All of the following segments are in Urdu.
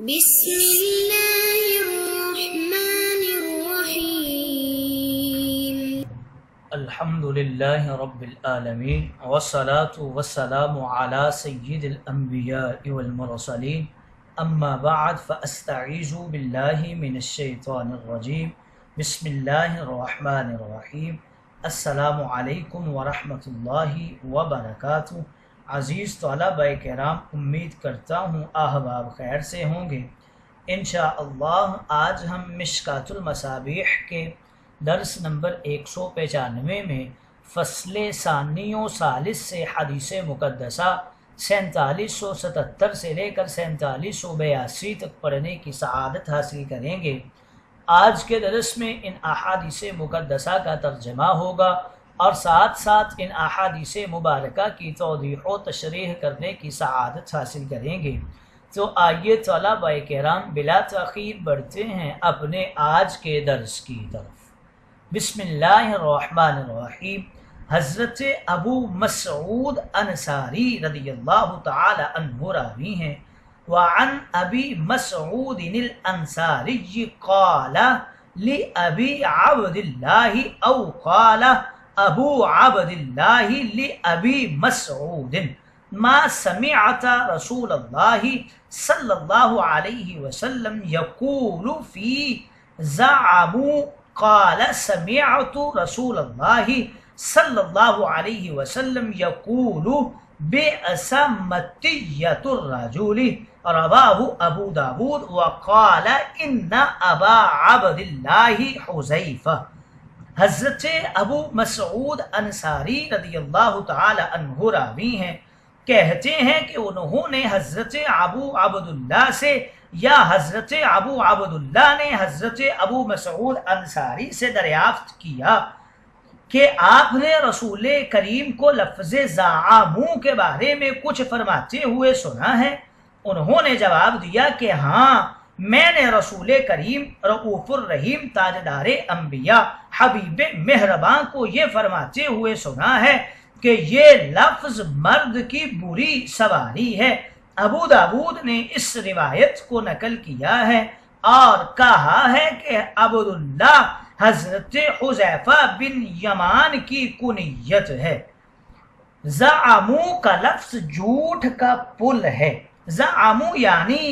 بسم الله الرحمن الرحيم الحمد لله رب العالمين والصلاة والسلام على سيد الأنبياء والمرسلين أما بعد فأستعيذ بالله من الشيطان الرجيم بسم الله الرحمن الرحيم السلام علیکم ورحمۃ اللہ وبرکاتہ۔ عزیز طلبہ کرام، امید کرتا ہوں احباب خیر سے ہوں گے۔ انشاءاللہ آج ہم مشکات المصابیح کے درس نمبر 195 میں فصل ثانی و ثالث سے حدیث مقدسہ 4777 سے لے کر 4782 تک پڑھنے کی سعادت حاصل کریں گے۔ آج کے درس میں ان احادیث مقدسہ کا ترجمہ ہوگا اور ساتھ ساتھ ان احادیث مبارکہ کی توضیح و تشریح کرنے کی سعادت حاصل کریں گے۔ تو آئیے طلبہ کرام بلا تاخیر بڑھتے ہیں اپنے آج کے درس کی طرف۔ بسم اللہ الرحمن الرحیم۔ حضرت ابو مسعود انصاری رضی اللہ تعالی عنہ راوی ہیں۔ وعن ابی مسعود الانصاری قال لأبی عبد اللہ او قال ابو عبد اللہ لأبی مسعود ما سمعت رسول اللہ صلی اللہ علیہ وسلم یقول فی زعموا قال سمعت رسول اللہ صلی اللہ علیہ وسلم یقول بئس مطیۃ الرجل رواہ ابو داود وقال ان ابا عبد اللہ حذیفہ۔ حضرت ابو مسعود انصاری رضی اللہ تعالی عنہ راوی ہیں، کہتے ہیں کہ انہوں نے حضرت ابو عبد اللہ سے یا حضرت ابو عبد اللہ نے حضرت ابو مسعود انصاری سے دریافت کیا کہ آپ نے رسول کریم کو لفظ زعموا کے بارے میں کچھ فرماتے ہوئے سنا ہے؟ انہوں نے جواب دیا کہ ہاں، میں نے رسول کریم رؤوف الرحیم تاجدار انبیاء حبیب مہرباں کو یہ فرماتے ہوئے سنا ہے کہ یہ لفظ مرد کی بری سواری ہے۔ ابو داود نے اس روایت کو نقل کیا ہے اور کہا ہے کہ عبداللہ حضرت حذیفہ بن یمان کی کنیت ہے۔ زعموا کا لفظ جھوٹ کا پل ہے۔ زعموا یعنی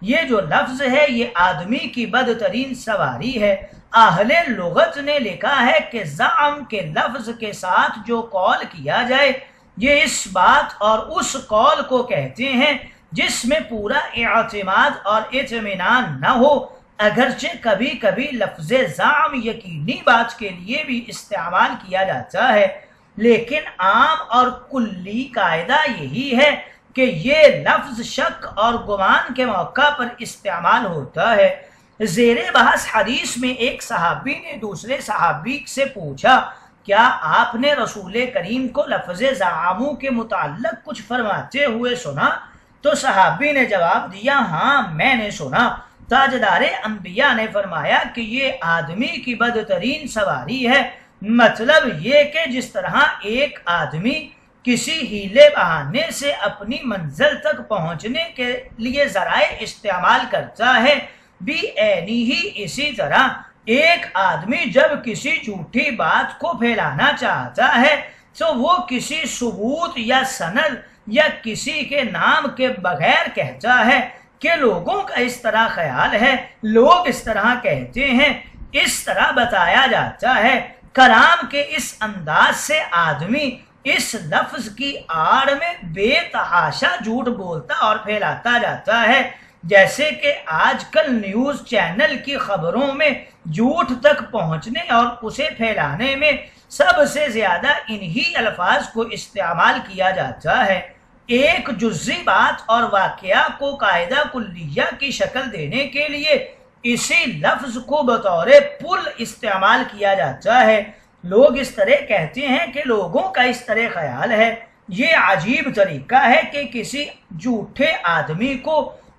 یہ جو لفظ ہے یہ آدمی کی بدترین سواری ہے۔ اہل لغت نے لکھا ہے کہ زعم کے لفظ کے ساتھ جو قول کیا جائے یہ اس بات اور اس قول کو کہتے ہیں جس میں پورا اعتماد اور اطمینان نہ ہو، اگرچہ کبھی کبھی لفظ زعم یقینی بات کے لیے بھی استعمال کیا جاتا ہے، لیکن عام اور کلی قاعدہ یہی ہے کہ یہ لفظ شک اور گمان کے موقع پر استعمال ہوتا ہے۔ زیر بحث حدیث میں ایک صحابی نے دوسرے صحابی سے پوچھا، کیا آپ نے رسول کریم کو لفظ زعموا کے متعلق کچھ فرماتے ہوئے سنا؟ تو صحابی نے جواب دیا، ہاں میں نے سنا۔ تاجدار انبیاء نے فرمایا کہ یہ آدمی کی بدترین سواری ہے، مطلب یہ کہ جس طرح ایک آدمی کسی ہیلے بہانے سے اپنی منزل تک پہنچنے کے لیے ذرائع استعمال کرتا ہے، بھی اینی ہی اسی طرح ایک آدمی جب کسی جھوٹی بات کو پھیلانا چاہتا ہے تو وہ کسی ثبوت یا سند یا کسی کے نام کے بغیر کہتا ہے کہ لوگوں کا اس طرح خیال ہے، لوگ اس طرح کہتے ہیں، اس طرح بتایا جاتا ہے۔ کلام کے اس انداز سے آدمی اس لفظ کی آڑ میں بے تحاشا جھوٹ بولتا اور پھیلاتا جاتا ہے، جیسے کہ آج کل نیوز چینل کی خبروں میں جھوٹ تک پہنچنے اور اسے پھیلانے میں سب سے زیادہ انہی الفاظ کو استعمال کیا جاتا ہے۔ ایک جزئی بات اور واقعہ کو قاعدہ کلیہ کی شکل دینے کے لیے اسی لفظ کو بطور پل استعمال کیا جاتا ہے۔ لوگ اس طرح کہتے ہیں کہ لوگوں کا اس طرح خیال ہے۔ یہ عجیب طریقہ ہے کہ کسی جھوٹے آدمی کو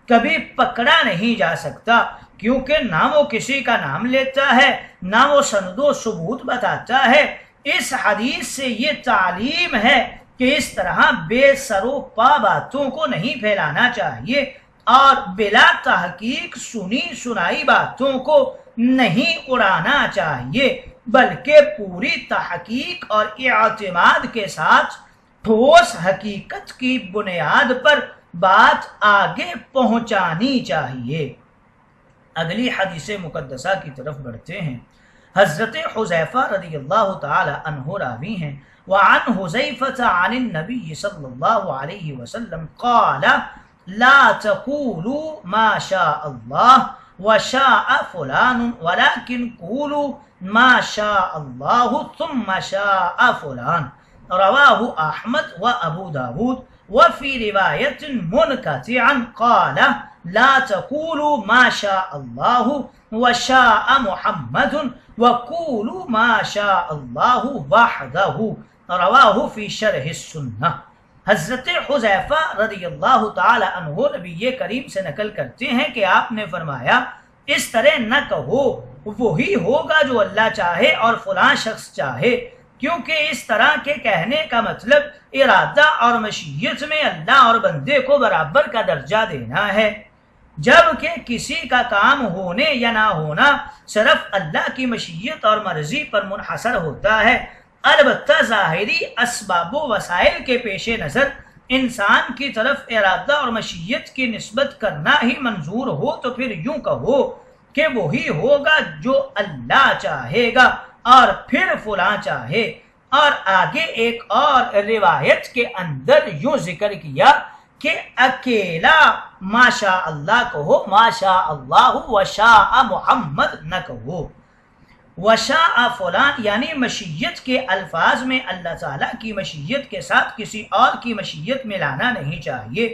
کبھی پکڑا نہیں جا سکتا، کیونکہ نہ وہ کسی کا نام لیتا ہے نہ وہ سند و ثبوت بتاتا ہے۔ اس حدیث سے یہ تعلیم ہے کہ اس طرح بے سر و پا باتوں کو نہیں پھیلانا چاہیے اور بلا تحقیق سنی سنائی باتوں کو نہیں اڑانا چاہیے، بلکہ پوری تحقیق اور اعتماد کے ساتھ ٹھوس حقیقت کی بنیاد پر بات آگے پہنچانی چاہیے۔ اگلی حدیث مقدسہ کی طرف بڑھتے ہیں۔ حضرت حذیفہ رضی اللہ تعالی عنہ راوی ہیں، وعن حذیفہ عن النبی صلی اللہ علیہ وسلم قال لا تقولوا ما شاء اللہ وشاء فلان ولكن قولوا ما شاء اللہ ثم شاء فلان، رواہ احمد و ابو داود، وفي رواية منقطعا قال لا تقولوا ما شاء الله وشاء محمد وقولوا ما شاء الله وحده، رواہ فی شرح السنہ۔ حضرت حذیفہ رضی اللہ تعالی عنہ نبی کریم سے نقل کرتے ہیں کہ آپ نے فرمایا اس طرح نہ کہو، وہی ہوگا جو اللہ چاہے اور فلاں شخص چاہے، کیونکہ اس طرح کے کہنے کا مطلب ارادہ اور مشیت میں اللہ اور بندے کو برابر کا درجہ دینا ہے، جبکہ کسی کا کام ہونے یا نہ ہونا صرف اللہ کی مشیت اور مرضی پر منحصر ہوتا ہے۔ البتہ ظاہری اسباب و وسائل کے پیش نظر انسان کی طرف ارادہ اور مشیت کی نسبت کرنا ہی منظور ہو تو پھر یوں کہو کہ وہی ہوگا جو اللہ چاہے گا اور پھر فلاں چاہے، اور آگے ایک اور روایت کے اندر یوں ذکر کیا کہ اکیلا ماشاء اللہ کہو، ماشاء اللہ وشاء محمد نہ کہو۔ وشاء فلان یعنی مشیت کے الفاظ میں اللہ تعالیٰ کی مشیت کے ساتھ کسی اور کی مشیت ملانا نہیں چاہیے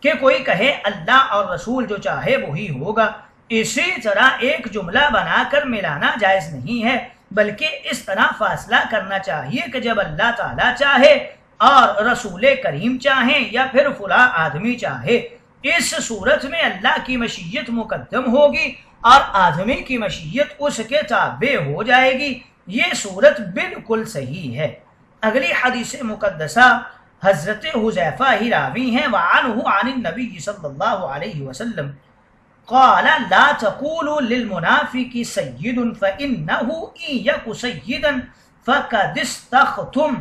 کہ کوئی کہے اللہ اور رسول جو چاہے وہی ہوگا۔ اسی طرح ایک جملہ بنا کر ملانا جائز نہیں ہے، بلکہ اس طرح فاصلہ کرنا چاہیے کہ جب اللہ تعالیٰ چاہے اور رسول کریم چاہیں یا پھر فلاں آدمی چاہے، اس صورت میں اللہ کی مشیت مقدم ہوگی اور آدمی کی مشیت اس کے تابع ہو جائے گی۔ یہ صورت بالکل صحیح ہے۔ اگلی حدیث مقدسہ حضرت حذیفہ ہی راوی ہیں، وعنہ عن النبی صلی اللہ علیہ وسلم قال لا تقولوا للمنافق سید فإنه إن يك سیدا فقد استخدم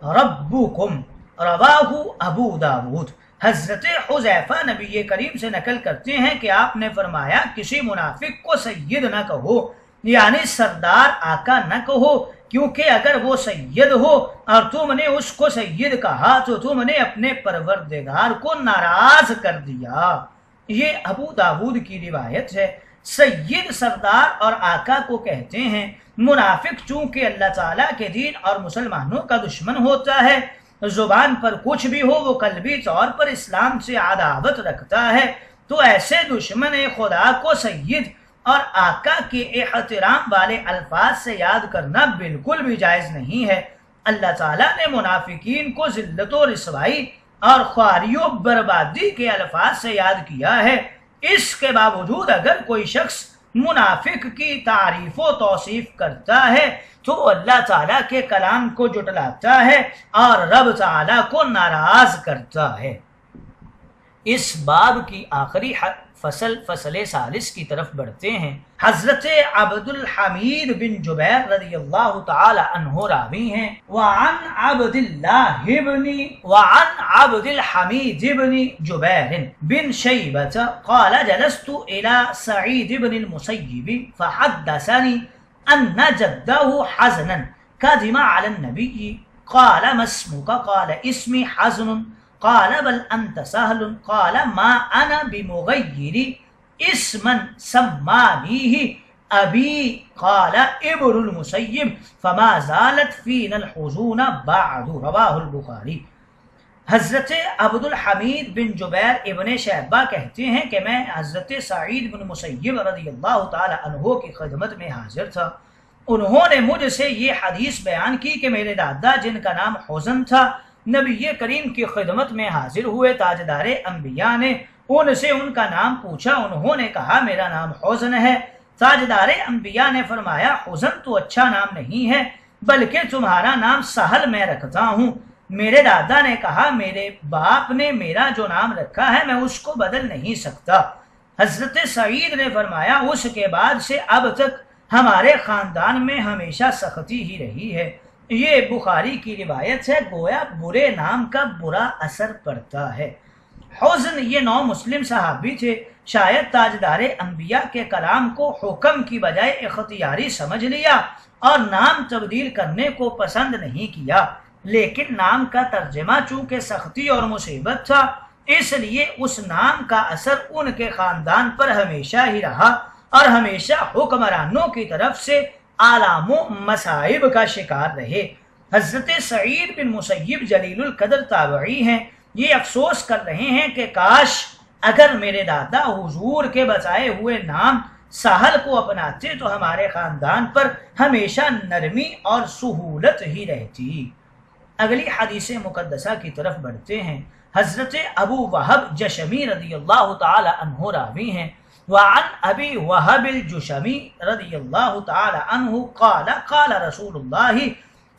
ربکم، رواہ ابو داود۔ حضرت حذیفہ نبی کریم سے نقل کرتے ہیں کہ آپ نے فرمایا کسی منافق کو سید نہ کہو، یعنی سردار آقا نہ کہو، کیونکہ اگر وہ سید ہو اور تم نے اس کو سید کہا تو تم نے اپنے پروردگار کو ناراض کر دیا۔ یہ ابو داود کی روایت ہے۔ سید سردار اور آقا کو کہتے ہیں۔ منافق چونکہ اللہ تعالیٰ کے دین اور مسلمانوں کا دشمن ہوتا ہے، زبان پر کچھ بھی ہو وہ قلبی طور پر اسلام سے عداوت رکھتا ہے، تو ایسے دشمن خدا کو سید اور آقا کے احترام والے الفاظ سے یاد کرنا بالکل بھی جائز نہیں ہے۔ اللہ تعالیٰ نے منافقین کو ذلت و رسوائی اور خواری و بربادی کے الفاظ سے یاد کیا ہے۔ اس کے باوجود اگر کوئی شخص منافق کی تعریف و توصیف کرتا ہے تو اللہ تعالیٰ کے کلام کو جھٹلاتا ہے اور رب تعالیٰ کو ناراض کرتا ہے۔ اس باب کی آخری فصل ثالث کی طرف بڑھتے ہیں۔ حضرت عبد الحمید بن جبیر رضی اللہ تعالی عنہ راوی ہیں، وعن عبد الحمید بن جبیر بن شیبۃ قال جلست الى سعید بن المسیب فحدثني ان جده حزنا قدم على النبي قال ما اسمك قال اسمي حزن قال بل انت سهل قال ما انا بمغير اسما سمانيه ابي قال ابن المسيب فما زالت فينا الحزون بعد، رواه البخاری۔ حضرت عبد الحمید بن جبیر ابن شیبہ کہتے ہیں کہ میں حضرت سعید بن مسیب رضی اللہ تعالی عنہ کی خدمت میں حاضر تھا۔ انہوں نے مجھ سے یہ حدیث بیان کی کہ میرے دادا جن کا نام حزن تھا نبی کریم کی خدمت میں حاضر ہوئے۔ تاجدار انبیاء نے ان سے ان کا نام پوچھا، انہوں نے کہا میرا نام حزن ہے۔ تاجدار انبیاء نے فرمایا حزن تو اچھا نام نہیں ہے، بلکہ تمہارا نام سہل میں رکھتا ہوں۔ میرے دادا نے کہا میرے باپ نے میرا جو نام رکھا ہے میں اس کو بدل نہیں سکتا۔ حضرت سعید نے فرمایا اس کے بعد سے اب تک ہمارے خاندان میں ہمیشہ سختی ہی رہی ہے۔ یہ بخاری کی روایت ہے، گویا برے نام کا برا اثر پڑتا ہے۔ حزن یہ نو مسلم صحابی تھے، شاید تاجدار انبیاء کے کلام کو حکم کی بجائے اختیاری سمجھ لیا اور نام تبدیل کرنے کو پسند نہیں کیا، لیکن نام کا ترجمہ چونکہ سختی اور مصیبت تھا اس لیے اس نام کا اثر ان کے خاندان پر ہمیشہ ہی رہا اور ہمیشہ حکمرانوں کی طرف سے آلام و مصائب کا شکار رہے۔ حضرت سعید بن مسیب جلیل القدر تابعی ہیں، یہ افسوس کر رہے ہیں کہ کاش اگر میرے دادا حضور کے بتائے ہوئے نام سہل کو اپناتے تو ہمارے خاندان پر ہمیشہ نرمی اور سہولت ہی رہتی۔ اگلی حدیث مقدسہ کی طرف بڑھتے ہیں۔ حضرت ابو وہب جشمی رضی اللہ تعالی عنہ راوی ہیں، وعن ابی وہب الجشمی رضی اللہ تعالی عنہ قال قال رسول اللہ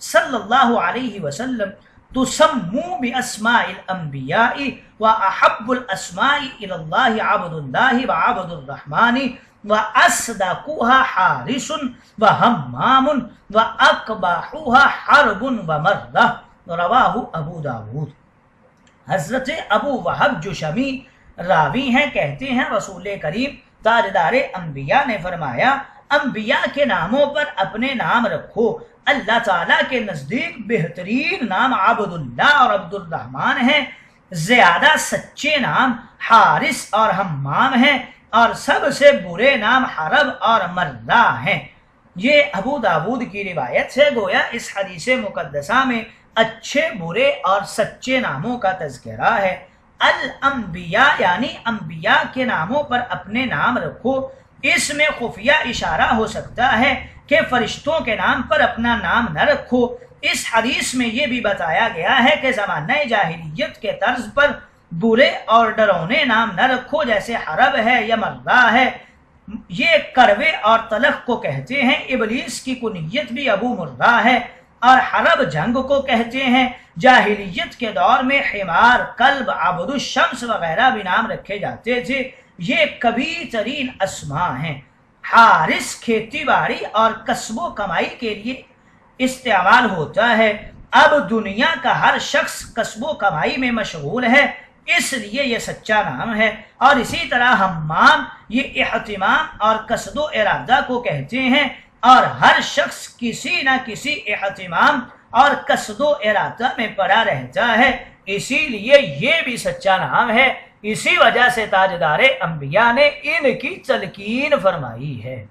صلی اللہ علیہ وسلم تسموا باسماء الانبیاء واحب الاسماء الى اللہ عبد اللہ وعبد الرحمن واصدقها حارس وہمام واقبحها حرب ومرہ، رواہ ابو داود۔ حضرت ابو وہب جشمی راوی ہیں، کہتے ہیں رسول کریم تاجدار انبیاء نے فرمایا انبیاء کے ناموں پر اپنے نام رکھو، اللہ تعالیٰ کے نزدیک بہترین نام عبد اللہ اور عبد الرحمن ہیں، زیادہ سچے نام حارس اور حمام ہیں، اور سب سے برے نام حرب اور مرہ ہیں۔ یہ ابو داود کی روایت ہے، گویا اس حدیث مقدسہ میں اچھے برے اور سچے ناموں کا تذکرہ ہے۔ الانبیاء یعنی انبیاء کے ناموں پر اپنے نام رکھو، اس میں خفیہ اشارہ ہو سکتا ہے کہ فرشتوں کے نام پر اپنا نام نہ رکھو۔ اس حدیث میں یہ بھی بتایا گیا ہے کہ زمانہ جاہلیت کے طرز پر برے اور ڈرونے نام نہ رکھو، جیسے حرب ہے یا مرہ ہے، یہ کروے اور تلخ کو کہتے ہیں۔ ابلیس کی کنیت بھی ابو مرہ ہے اور حرب جنگ کو کہتے ہیں۔ جاہلیت کے دور میں حمار، کلب، عبد الشمس وغیرہ بھی نام رکھے جاتے تھے، یہ کبیر ترین اسماء ہیں۔ حارس کھیتی باڑی اور کسب و کمائی کے لیے استعمال ہوتا ہے۔ اب دنیا کا ہر شخص کسب و کمائی میں مشغول ہے، اس لیے یہ سچا نام ہے۔ اور اسی طرح حمام یہ اہتمام اور قصد و ارادہ کو کہتے ہیں، اور ہر شخص کسی نہ کسی اہتمام اور قصد و ارادہ میں پڑا رہتا ہے، اسی لیے یہ بھی سچا نام ہے۔ اسی وجہ سے تاجدار انبیاء نے ان کی تلقین فرمائی ہے۔